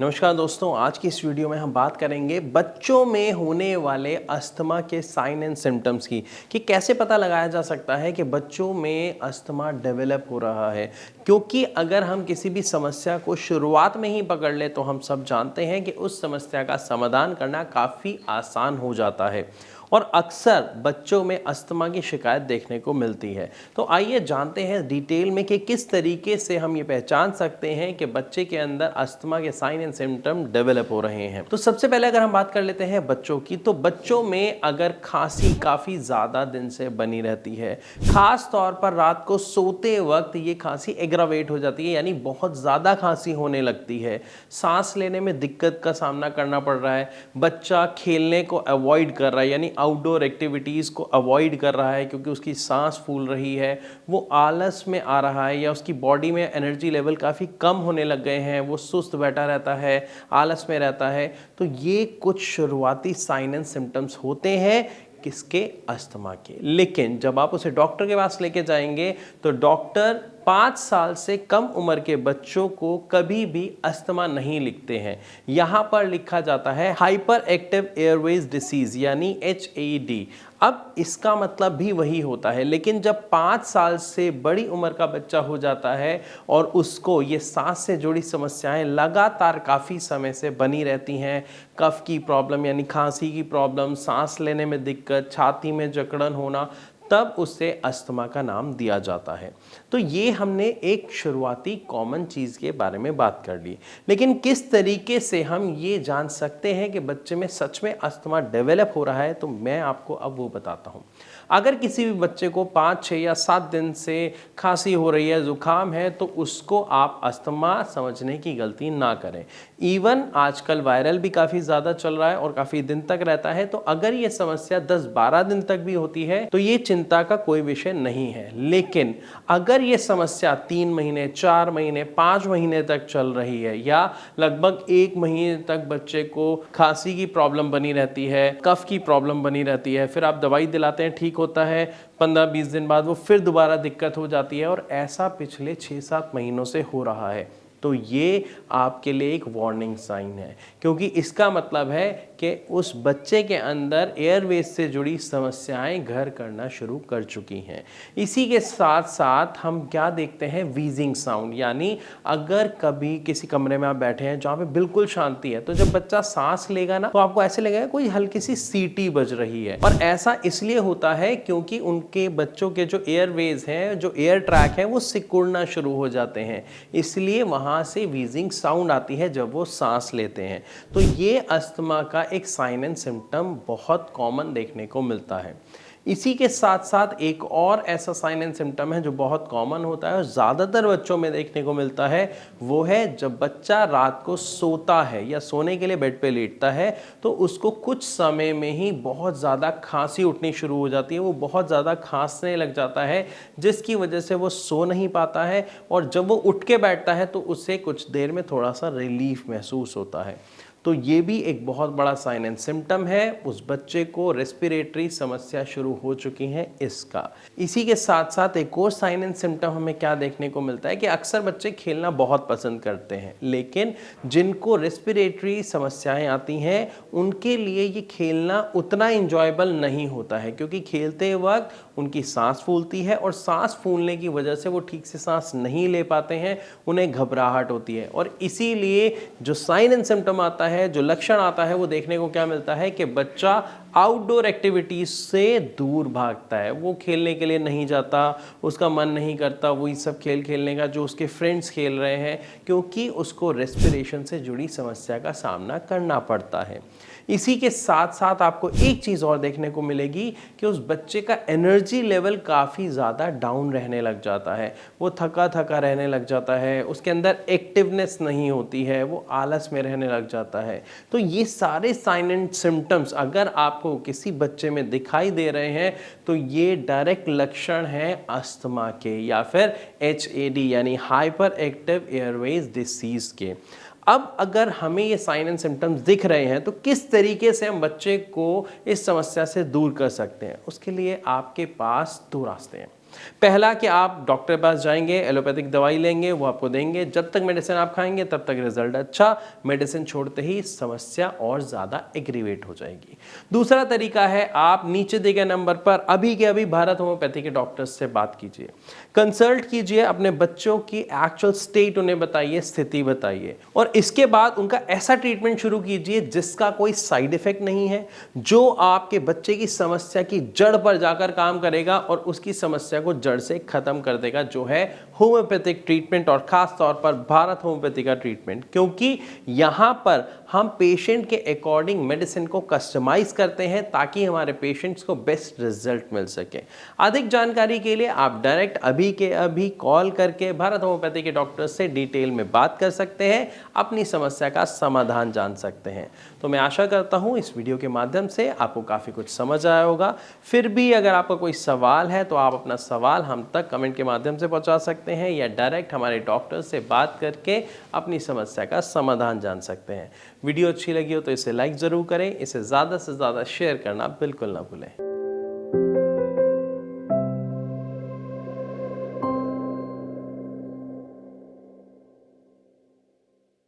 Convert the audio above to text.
नमस्कार दोस्तों, आज की इस वीडियो में हम बात करेंगे बच्चों में होने वाले अस्थमा के साइन एंड सिम्टम्स की कि कैसे पता लगाया जा सकता है कि बच्चों में अस्थमा डेवलप हो रहा है। क्योंकि अगर हम किसी भी समस्या को शुरुआत में ही पकड़ ले तो हम सब जानते हैं कि उस समस्या का समाधान करना काफ़ी आसान हो जाता है और अक्सर बच्चों में अस्थमा की शिकायत देखने को मिलती है। तो आइए जानते हैं डिटेल में कि किस तरीके से हम ये पहचान सकते हैं कि बच्चे के अंदर अस्थमा के साइन एंड सिम्टम डेवलप हो रहे हैं। तो सबसे पहले अगर हम बात कर लेते हैं बच्चों की, तो बच्चों में अगर खांसी काफ़ी ज़्यादा दिन से बनी रहती है, खास तौर पर रात को सोते वक्त ये खांसी एग्रावेट हो जाती है, यानी बहुत ज़्यादा खांसी होने लगती है, सांस लेने में दिक्कत का सामना करना पड़ रहा है, बच्चा खेलने को अवॉइड कर रहा है यानी आउटडोर एक्टिविटीज़ को अवॉइड कर रहा है क्योंकि उसकी सांस फूल रही है, वो आलस में आ रहा है या उसकी बॉडी में एनर्जी लेवल काफ़ी कम होने लग गए हैं, वो सुस्त बैठा रहता है, आलस में रहता है। तो ये कुछ शुरुआती साइन एंड सिम्टम्स होते हैं किसके, अस्थमा के। लेकिन जब आप उसे डॉक्टर के पास लेके जाएंगे तो डॉक्टर 5 साल से कम उम्र के बच्चों को कभी भी अस्थमा नहीं लिखते हैं। यहाँ पर लिखा जाता है हाइपर एक्टिव एयरवेज डिसीज यानी HAD। अब इसका मतलब भी वही होता है, लेकिन जब 5 साल से बड़ी उम्र का बच्चा हो जाता है और उसको ये सांस से जुड़ी समस्याएं लगातार काफ़ी समय से बनी रहती हैं, कफ की प्रॉब्लम यानी खांसी की प्रॉब्लम, सांस लेने में दिक्कत, छाती में जकड़न होना, तब उसे अस्थमा का नाम दिया जाता है। तो ये हमने एक शुरुआती कॉमन चीज़ के बारे में बात कर ली, लेकिन किस तरीके से हम ये जान सकते हैं कि बच्चे में सच में अस्थमा डेवलप हो रहा है, तो मैं आपको अब वो बताता हूँ। अगर किसी भी बच्चे को 5, 6 या 7 दिन से खांसी हो रही है, ज़ुकाम है, तो उसको आप अस्थमा समझने की गलती ना करें। इवन आजकल वायरल भी काफ़ी ज़्यादा चल रहा है और काफ़ी दिन तक रहता है, तो अगर ये समस्या 10-12 दिन तक भी होती है तो ये चिंता का कोई विषय नहीं है। लेकिन अगर ये समस्या 3 महीने, 4 महीने, 5 महीने तक चल रही है या लगभग 1 महीने तक बच्चे को खांसी की प्रॉब्लम बनी रहती है, कफ की प्रॉब्लम बनी रहती है, फिर आप दवाई दिलाते हैं, ठीक होता है, 15-20 दिन बाद वो फिर दोबारा दिक्कत हो जाती है और ऐसा पिछले 6-7 महीनों से हो रहा है, तो ये आपके लिए एक वार्निंग साइन है, क्योंकि इसका मतलब है कि उस बच्चे के अंदर एयरवेज से जुड़ी समस्याएं घर करना शुरू कर चुकी हैं। इसी के साथ साथ हम क्या देखते हैं, वीजिंग साउंड, यानी अगर कभी किसी कमरे में आप बैठे हैं जहाँ पे बिल्कुल शांति है, तो जब बच्चा सांस लेगा ना तो आपको ऐसे लगेगा कोई हल्की सी सीटी बज रही है। और ऐसा इसलिए होता है क्योंकि उनके बच्चों के जो एयरवेज हैं, जो एयर ट्रैक हैं, वो सिकुड़ना शुरू हो जाते हैं, इसलिए वहाँ से वीजिंग साउंड आती है जब वो सांस लेते हैं। तो ये अस्थमा का एक साइन एंड सिम्टम बहुत कॉमन देखने को मिलता है। इसी के साथ साथ एक और ऐसा साइन एंड सिम्टम है जो बहुत कॉमन होता है और ज़्यादातर बच्चों में देखने को मिलता है, वो है जब बच्चा रात को सोता है या सोने के लिए बेड पे लेटता है तो उसको कुछ समय में ही बहुत ज़्यादा खांसी उठनी शुरू हो जाती है, वो बहुत ज़्यादा खांसने लग जाता है, जिसकी वजह से वो सो नहीं पाता है और जब वो उठ के बैठता है तो उससे कुछ देर में थोड़ा सा रिलीफ महसूस होता है। तो ये भी एक बहुत बड़ा साइन एंड सिम्टम है, उस बच्चे को रेस्पिरेटरी समस्या शुरू हो चुकी है इसका। इसी के साथ साथ एक और साइन एंड सिम्टम हमें क्या देखने को मिलता है कि अक्सर बच्चे खेलना बहुत पसंद करते हैं, लेकिन जिनको रेस्पिरेटरी समस्याएं आती हैं उनके लिए ये खेलना उतना इंजॉयबल नहीं होता है, क्योंकि खेलते वक्त उनकी सांस फूलती है और सांस फूलने की वजह से वो ठीक से सांस नहीं ले पाते हैं, उन्हें घबराहट होती है। और इसीलिए जो साइन एंड सिम्टम आता है, जो लक्षण आता है, वो देखने को क्या मिलता है कि बच्चा आउटडोर एक्टिविटीज से दूर भागता है, वो खेलने के लिए नहीं जाता, उसका मन नहीं करता वही सब खेल खेलने का जो उसके फ्रेंड्स खेल रहे हैं, क्योंकि उसको रेस्पिरेशन से जुड़ी समस्या का सामना करना पड़ता है। इसी के साथ साथ आपको एक चीज़ और देखने को मिलेगी कि उस बच्चे का एनर्जी लेवल काफ़ी ज़्यादा डाउन रहने लग जाता है, वो थका थका रहने लग जाता है, उसके अंदर एक्टिवनेस नहीं होती है, वो आलस में रहने लग जाता है। तो ये सारे साइन एंड सिम्टम्स अगर आपको किसी बच्चे में दिखाई दे रहे हैं तो ये डायरेक्ट लक्षण हैं अस्थमा के या फिर HAD यानी हाइपर एक्टिव एयरवेज डिसीज के। अब अगर हमें ये साइन एंड सिम्टम्स दिख रहे हैं तो किस तरीके से हम बच्चे को इस समस्या से दूर कर सकते हैं, उसके लिए आपके पास 2 रास्ते हैं। पहला कि आप डॉक्टर के पास जाएंगे, एलोपैथिक दवाई लेंगे, वो आपको देंगे, जब तक मेडिसिन आप खाएंगे तब तक रिजल्ट अच्छा, मेडिसिन छोड़ते ही समस्या और ज़्यादा एग्रीवेट हो जाएगी। दूसरा तरीका है, आप नीचे दिए गए नंबर पर अभी के अभी भारत होम्योपैथी के डॉक्टर्स से बात कीजिए, कंसल्ट कीजिए, अपने बच्चों की एक्चुअल स्टेट उन्हें बताइए, स्थिति बताइए, और इसके बाद उनका ऐसा ट्रीटमेंट शुरू कीजिए जिसका कोई साइड इफेक्ट नहीं है, जो आपके बच्चे की समस्या की जड़ पर जाकर काम करेगा और उसकी समस्या को जड़ से खत्म कर देगा, जो है होम्योपैथिक ट्रीटमेंट और खास तौर पर भारत होम्योपैथी का ट्रीटमेंट। क्योंकि यहां पर हम पेशेंट के अकॉर्डिंग मेडिसिन को कस्टमाइज करते हैं ताकि हमारे पेशेंट्स को बेस्ट रिजल्ट मिल सके। अधिक जानकारी के लिए आप डायरेक्ट अभी के अभी कॉल करके भारत होम्योपैथी के डॉक्टर से डिटेल में बात कर सकते हैं, अपनी समस्या का समाधान जान सकते हैं। तो मैं आशा करता हूं इस वीडियो के माध्यम से आपको काफ़ी कुछ समझ आया होगा। फिर भी अगर आपका कोई सवाल है तो आप अपना सवाल हम तक कमेंट के माध्यम से पहुंचा सकते हैं या डायरेक्ट हमारे डॉक्टर से बात करके अपनी समस्या का समाधान जान सकते हैं। वीडियो अच्छी लगी हो तो इसे लाइक ज़रूर करें, इसे ज़्यादा से ज़्यादा शेयर करना बिल्कुल ना भूलें।